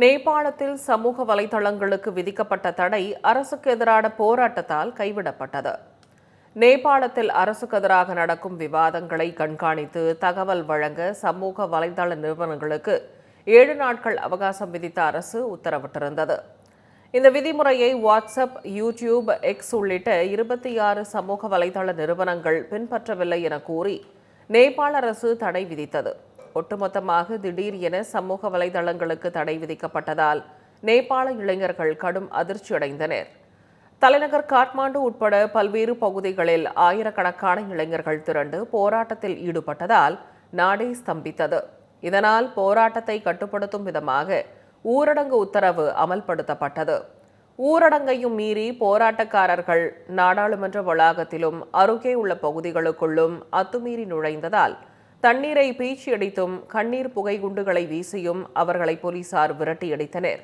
நேபாளத்தில் சமூக வலைதளங்களுக்கு விதிக்கப்பட்ட தடை அரசுக்கு எதிரான போராட்டத்தால் கைவிடப்பட்டது. நேபாளத்தில் அரசுக்கு எதிராக நடக்கும் விவாதங்களை கண்காணித்து தகவல் வழங்க சமூக வலைதள நிறுவனங்களுக்கு 7 நாட்கள் அவகாசம் விதித்த அரசு உத்தரவிட்டிருந்தது. இந்த விதிமுறையை வாட்ஸ்அப், யூடியூப், எக்ஸ் உள்ளிட்ட 26 சமூக வலைதள நிறுவனங்கள் பின்பற்றவில்லை என கூறி நேபாள அரசு தடை விதித்தது. ஒட்டுமொத்தமாக திடீர் என சமூக வலைதளங்களுக்கு தடை விதிக்கப்பட்டதால் நேபாள இளைஞர்கள் கடும் அதிர்ச்சியடைந்தனர். தலைநகர் காட்மாண்டு உட்பட பல்வேறு பகுதிகளில் ஆயிரக்கணக்கான இளைஞர்கள் திரண்டு போராட்டத்தில் ஈடுபட்டதால் நாடே ஸ்தம்பித்தது. இதனால் போராட்டத்தை கட்டுப்படுத்தும் விதமாக ஊரடங்கு உத்தரவு அமல்படுத்தப்பட்டது. ஊரடங்கையும் மீறி போராட்டக்காரர்கள் நாடாளுமன்ற வளாகத்திலும் அருகே உள்ள பகுதிகளுக்குள்ளும் அத்துமீறி நுழைந்ததால் தண்ணீரை பீச்சியடித்தும் கண்ணீர் புகை குண்டுகளை வீசியும் அவர்களை போலீசார் விரட்டியடித்தனர்.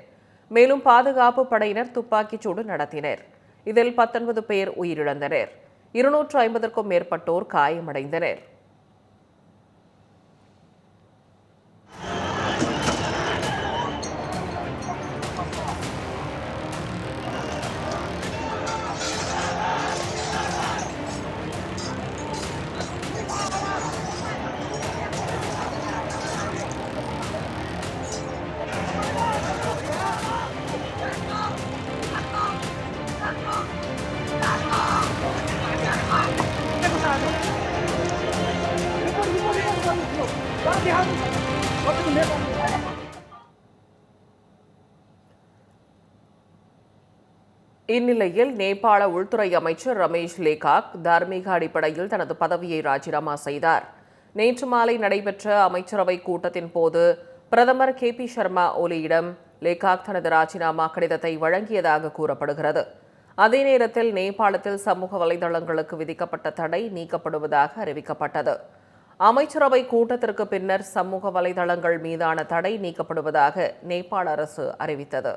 மேலும் பாதுகாப்பு படையினர் துப்பாக்கிச்சூடு நடத்தினர். இதில் 19 பேர் உயிரிழந்தனர். 250க்கும் மேற்பட்டோர் காயமடைந்தனர். இந்நிலையில் நேபாள உள்துறை அமைச்சர் ரமேஷ் லேகாக் தார்மீக அடிப்படையில் தனது பதவியை ராஜினாமா செய்தார். நேற்று மாலை நடைபெற்ற அமைச்சரவை கூட்டத்தின் போது பிரதமர் KP சர்மா ஒலியிடம் லேகாக் தனது ராஜினாமா கடிதத்தை வழங்கியதாக கூறப்படுகிறது. அதே நேரத்தில் நேபாளத்தில் சமூக வலைதளங்களுக்கு விதிக்கப்பட்ட தடை நீக்கப்படுவதாக அறிவிக்கப்பட்டது. அமைச்சரவை கூட்டத்திற்கு பின்னர் சமூக வலைதளங்கள் மீதான தடை நீக்கப்படுவதாக நேபாள அரசு அறிவித்தது.